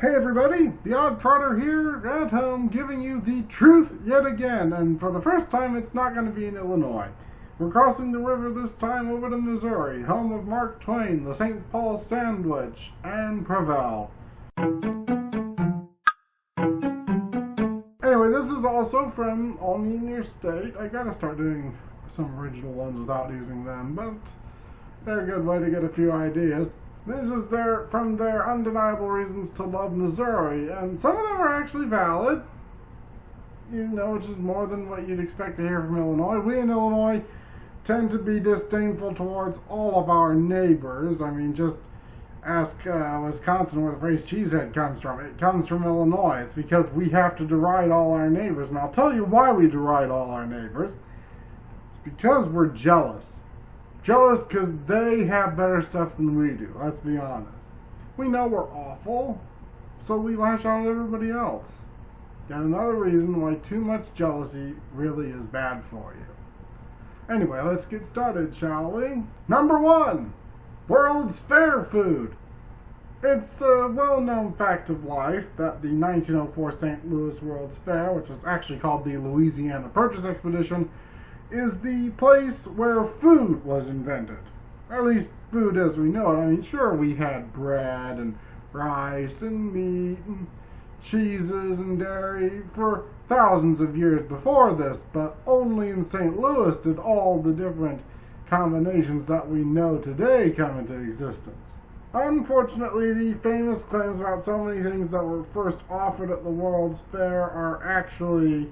Hey everybody, the Oddtrotter here at home giving you the truth yet again, and for the first time it's not going to be in Illinois. We're crossing the river this time over to Missouri, home of Mark Twain, the St. Paul Sandwich, and Prevail. Anyway, this is also from All Me in Your State. I gotta start doing some original ones without using them, but they're a good way to get a few ideas. This is from their undeniable reasons to love Missouri, and some of them are actually valid, which is more than what you'd expect to hear from Illinois. We in Illinois tend to be disdainful towards all of our neighbors. I mean, just ask Wisconsin where the phrase cheesehead comes from. It comes from Illinois. It's because we have to deride all our neighbors, and I'll tell you why we deride all our neighbors. It's because we're jealous. Jealous because they have better stuff than we do, let's be honest. We know we're awful, so we lash out at everybody else. Yet another reason why too much jealousy really is bad for you. Anyway, let's get started, shall we? Number 1, World's Fair food. It's a well-known fact of life that the 1904 St. Louis World's Fair, which was actually called the Louisiana Purchase Expedition, is the place where food was invented. At least food as we know it. I mean, sure, we had bread and rice and meat and cheeses and dairy for thousands of years before this, but only in St. Louis did all the different combinations that we know today come into existence. Unfortunately, the famous claims about so many things that were first offered at the World's Fair are actually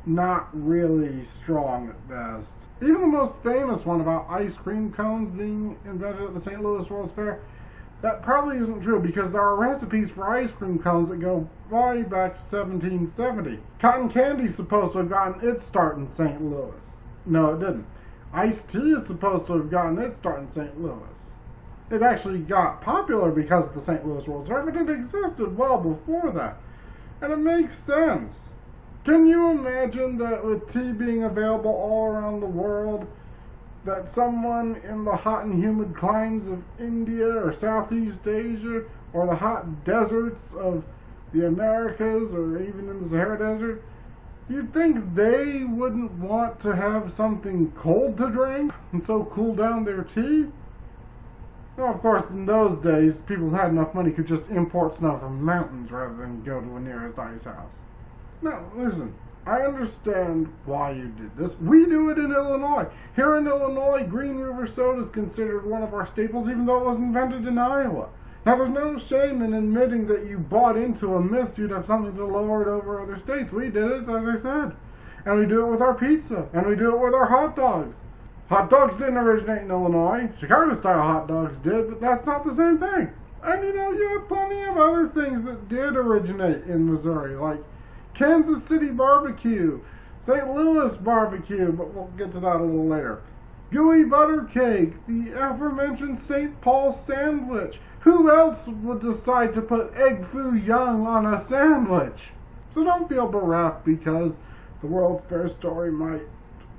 not really strong at best. Even the most famous one about ice cream cones being invented at the St. Louis World's Fair, that probably isn't true because there are recipes for ice cream cones that go way back to 1770. Cotton candy is supposed to have gotten its start in St. Louis. No, it didn't. Iced tea is supposed to have gotten its start in St. Louis. It actually got popular because of the St. Louis World's Fair, but it existed well before that. And it makes sense. Can you imagine that with tea being available all around the world, that someone in the hot and humid climes of India or Southeast Asia or the hot deserts of the Americas or even in the Sahara Desert, you'd think they wouldn't want to have something cold to drink and so cool down their tea? Well, of course, in those days, people who had enough money could just import snow from mountains rather than go to a nearest ice house. Now, listen, I understand why you did this. We do it in Illinois. Here in Illinois, Green River soda is considered one of our staples, even though it was invented in Iowa. Now, there's no shame in admitting that you bought into a myth you'd have something to lord over other states. We did it, as I said. And we do it with our pizza. And we do it with our hot dogs. Hot dogs didn't originate in Illinois. Chicago-style hot dogs did, but that's not the same thing. And you have plenty of other things that did originate in Missouri, like Kansas City barbecue, St. Louis barbecue, but we'll get to that a little later. Gooey butter cake, the aforementioned St. Paul sandwich. Who else would decide to put egg foo young on a sandwich? So don't feel bereft because the World's Fair story might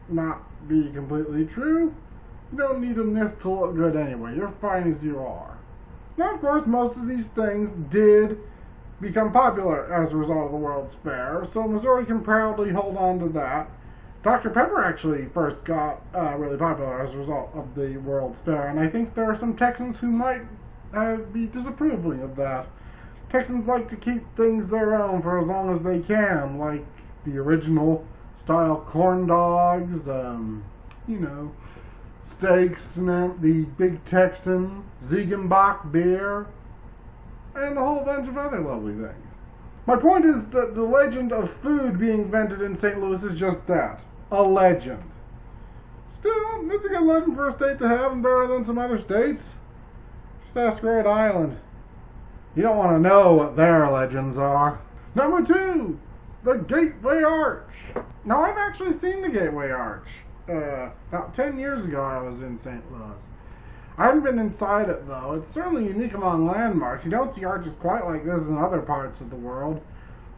not be completely true. You don't need a myth to look good anyway. You're fine as you are. Now, of course, most of these things did become popular as a result of the World's Fair, so Missouri can proudly hold on to that. Dr. Pepper actually first got really popular as a result of the World's Fair, and I think there are some Texans who might be disapproving of that. Texans like to keep things their own for as long as they can, like the original style corn dogs, steaks, the Big Texan, Ziegenbach beer, and a whole bunch of other lovely things. My point is that the legend of food being invented in St. Louis is just that, a legend. Still, it's a good legend for a state to have and better than some other states. Just ask Rhode Island. You don't want to know what their legends are. Number 2, the Gateway Arch. Now, I've actually seen the Gateway Arch. About 10 years ago I was in St. Louis. I haven't been inside it, though. It's certainly unique among landmarks. You don't see arches quite like this in other parts of the world.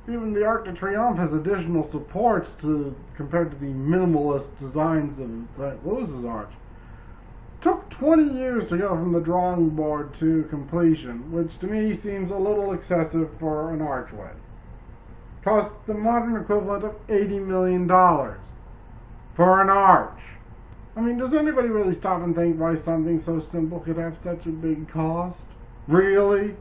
Even the Arc de Triomphe has additional supports compared to the minimalist designs of St. Louis's arch. took 20 years to go from the drawing board to completion, which to me seems a little excessive for an archway. Cost the modern equivalent of $80 million for an arch. I mean, does anybody really stop and think why something so simple could have such a big cost? Really?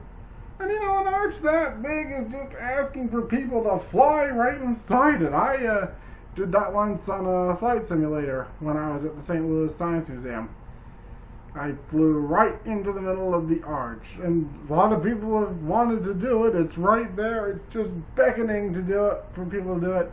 And you know, an arch that big is just asking for people to fly right inside it. I did that once on a flight simulator when I was at the St. Louis Science Museum. I flew right into the middle of the arch, and a lot of people have wanted to do it. It's right there. It's just beckoning to do it, for people to do it,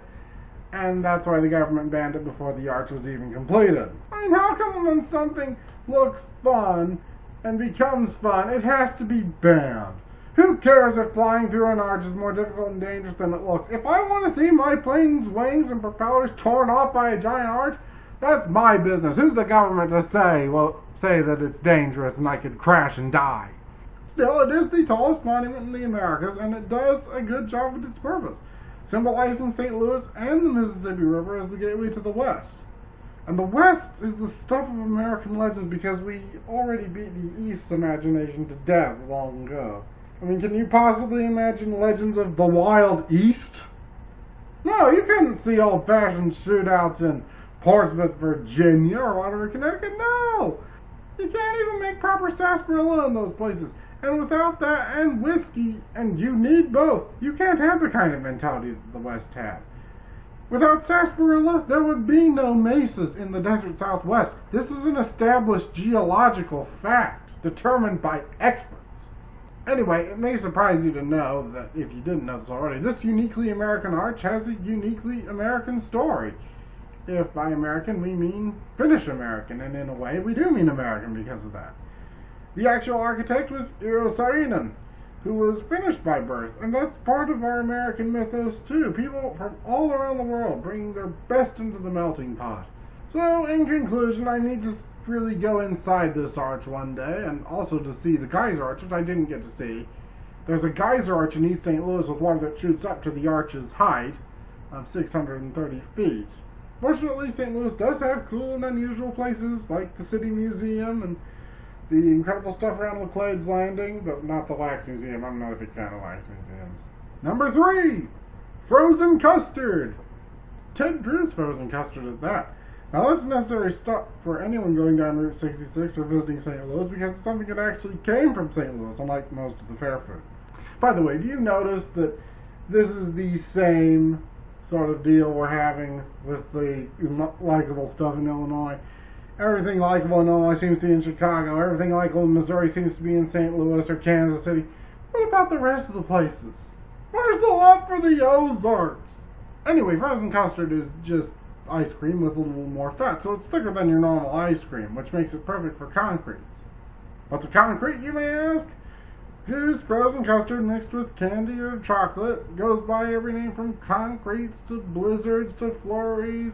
and that's why the government banned it before the arch was even completed. I mean, how come when something looks fun and becomes fun, it has to be banned? Who cares if flying through an arch is more difficult and dangerous than it looks? If I want to see my plane's wings and propellers torn off by a giant arch, that's my business. Who's the government to say, well, say that it's dangerous and I could crash and die? Still, it is the tallest monument in the Americas, and it does a good job with its purpose, symbolizing St. Louis and the Mississippi River as the gateway to the West. And the West is the stuff of American legends because we already beat the East's imagination to death long ago. I mean, can you possibly imagine legends of the Wild East? No, you couldn't see old-fashioned shootouts in Portsmouth, Virginia, or Waterford, Connecticut. No! You can't even make proper sarsaparilla in those places. And without that and whiskey, and you need both, you can't have the kind of mentality that the West had. Without sarsaparilla, there would be no mesas in the desert Southwest. This is an established geological fact, determined by experts. Anyway, it may surprise you to know that, if you didn't know this already, this uniquely American arch has a uniquely American story. If by American we mean Finnish American, and in a way we do mean American because of that. The actual architect was Eero Saarinen, who was Finnish by birth, and that's part of our American mythos too. People from all around the world bringing their best into the melting pot. So, in conclusion, I need to really go inside this arch one day, and also to see the geyser arch, which I didn't get to see. There's a geyser arch in East St. Louis with water that shoots up to the arch's height of 630 feet. Fortunately, St. Louis does have cool and unusual places like the City Museum and the incredible stuff around Laclade's Landing, but not the Wax Museum. I'm not a big fan of Wax Museums. Number 3! Frozen Custard! Ted Drew's Frozen Custard at that. Now, that's a necessary stop for anyone going down Route 66 or visiting St. Louis because it's something that actually came from St. Louis, unlike most of the fair food. By the way, do you notice that this is the same sort of deal we're having with the likable stuff in Illinois? Everything likable in Illinois seems to be in Chicago. Everything likable in Missouri seems to be in St. Louis or Kansas City. What about the rest of the places? Where's the love for the Ozarks? Anyway, frozen custard is just ice cream with a little more fat, so it's thicker than your normal ice cream, which makes it perfect for concretes. What's a concrete, you may ask? Juice, frozen custard mixed with candy or chocolate. Goes by every name from concretes to blizzards to flurries.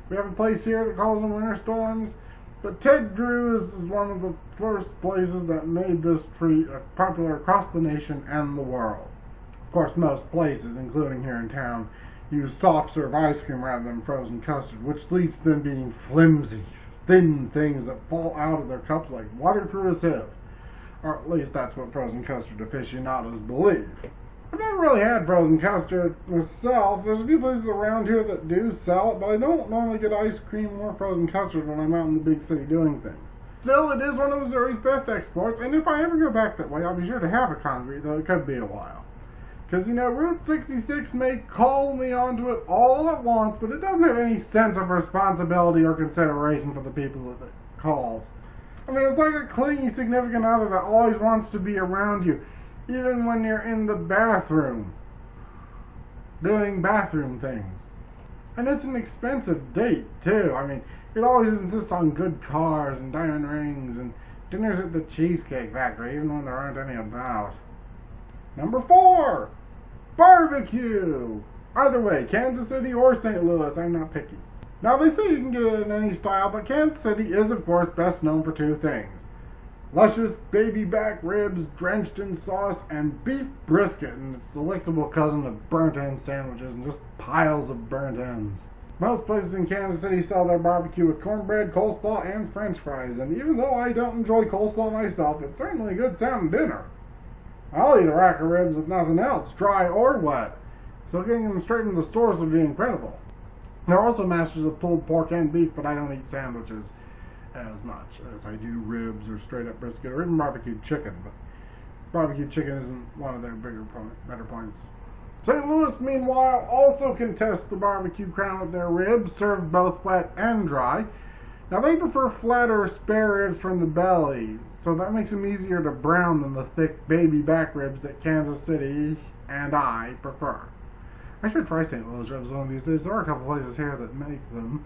We have a place here that calls them winter storms. But Ted Drew's is one of the first places that made this treat popular across the nation and the world. Of course, most places, including here in town, use soft serve ice cream rather than frozen custard, which leads to them being flimsy, thin things that fall out of their cups like water through a sieve. Or at least that's what frozen custard aficionados believe. I've never really had frozen custard myself. There's a few places around here that do sell it, but I don't normally get ice cream or frozen custard when I'm out in the big city doing things. Still, it is one of Missouri's best exports, and if I ever go back that way, I'll be sure to have a concrete, though it could be a while. Because, you know, Route 66 may call me onto it all at once, but it doesn't have any sense of responsibility or consideration for the people that it calls. I mean, it's like a clingy significant other that always wants to be around you, even when you're in the bathroom, doing bathroom things. And it's an expensive date, too. I mean, it always insists on good cars and diamond rings and dinners at the Cheesecake Factory, even when there aren't any about. Number 4! Barbecue! Either way, Kansas City or St. Louis, I'm not picky. Now, they say you can get it in any style, but Kansas City is, of course, best known for 2 things. Luscious baby back ribs drenched in sauce and beef brisket and its delectable cousin of burnt end sandwiches and just piles of burnt ends. Most places in Kansas City sell their barbecue with cornbread, coleslaw, and french fries, and even though I don't enjoy coleslaw myself, it's certainly a good sounding dinner. I'll eat a rack of ribs with nothing else, dry or wet, so getting them straight from the stores would be incredible. There are also masters of pulled pork and beef, but I don't eat sandwiches as much as I do ribs or straight up brisket or even barbecued chicken, but barbecue chicken isn't one of their better points. St. Louis, meanwhile, also contests the barbecue crown with their ribs, served both wet and dry. Now, they prefer flatter spare ribs from the belly, so that makes them easier to brown than the thick baby back ribs that Kansas City and I prefer. I should try St. Louis ribs one of these days. There are a couple places here that make them.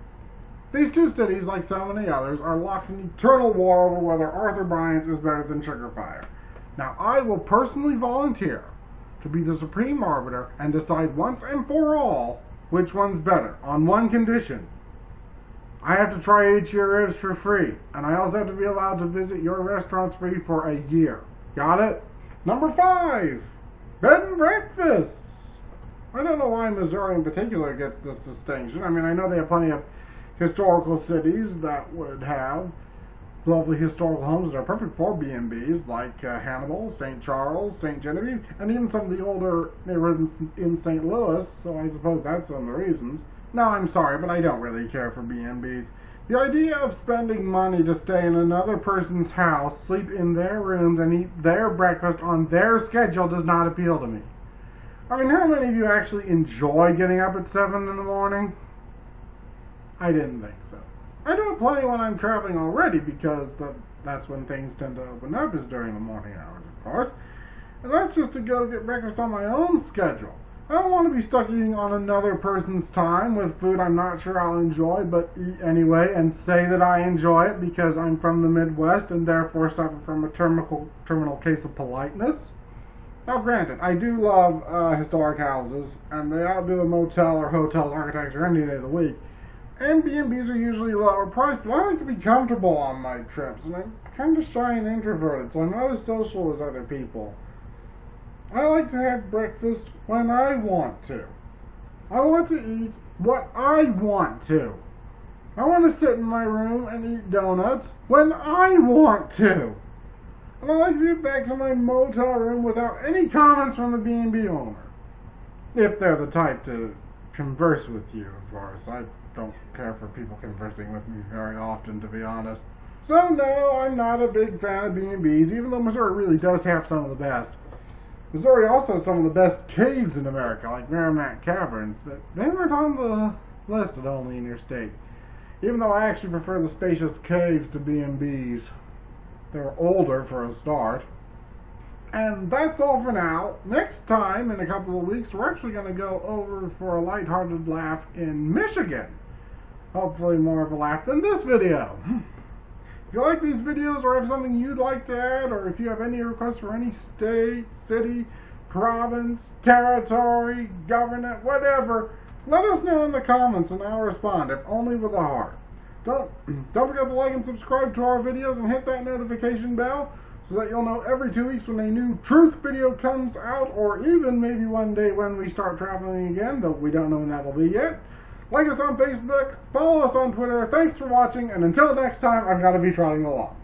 These two cities, like so many others, are locked in eternal war over whether Arthur Bryant's is better than Sugar Fire. Now, I will personally volunteer to be the supreme arbiter and decide once and for all which one's better, on one condition. I have to try each of your ribs for free, and I also have to be allowed to visit your restaurants free for a year. Got it? Number 5, bed and breakfasts. I don't know why Missouri in particular gets this distinction. I mean, I know they have plenty of historical cities that would have lovely historical homes that are perfect for B&Bs, like Hannibal, St. Charles, St. Genevieve, and even some of the older neighborhoods in St. Louis, so I suppose that's one of the reasons. No, I'm sorry, but I don't really care for B&Bs. The idea of spending money to stay in another person's house, sleep in their rooms, and eat their breakfast on their schedule does not appeal to me. I mean, how many of you actually enjoy getting up at 7 in the morning? I didn't think so. I do it plenty when I'm traveling already, because that's when things tend to open up, is during the morning hours, of course. And that's just to go get breakfast on my own schedule. I don't want to be stuck eating on another person's time with food I'm not sure I'll enjoy, but eat anyway and say that I enjoy it because I'm from the Midwest and therefore suffer from a terminal case of politeness. Now, granted, I do love historic houses, and they outdo a motel or hotel architecture any day of the week. And B&Bs are usually lower priced, but I like to be comfortable on my trips, and I'm kind of shy and introverted, so I'm not as social as other people. I like to have breakfast when I want to. I want to eat what I want to. I want to sit in my room and eat donuts when I want to. And I like to get back to my motel room without any comments from the B&B owner. If they're the type to converse with you, of course. I don't care for people conversing with me very often, to be honest. So no, I'm not a big fan of B&Bs, even though Missouri really does have some of the best. Missouri also has some of the best caves in America, like Merrimack Caverns, but they weren't on the list at Only in Your State. Even though I actually prefer the spacious caves to B&Bs. They're older for a start. And that's all for now. Next time, in a couple of weeks, we're actually going to go over for a lighthearted laugh in Michigan. Hopefully more of a laugh than this video. If you like these videos or have something you'd like to add, or if you have any requests for any state, city, province, territory, government, whatever, let us know in the comments and I'll respond, if only with a heart. Don't forget to like and subscribe to our videos and hit that notification bell so that you'll know every 2 weeks when a new truth video comes out, or even maybe one day when we start traveling again, though we don't know when that will be yet. Like us on Facebook, follow us on Twitter. Thanks for watching, and until next time, I've got to be trotting along.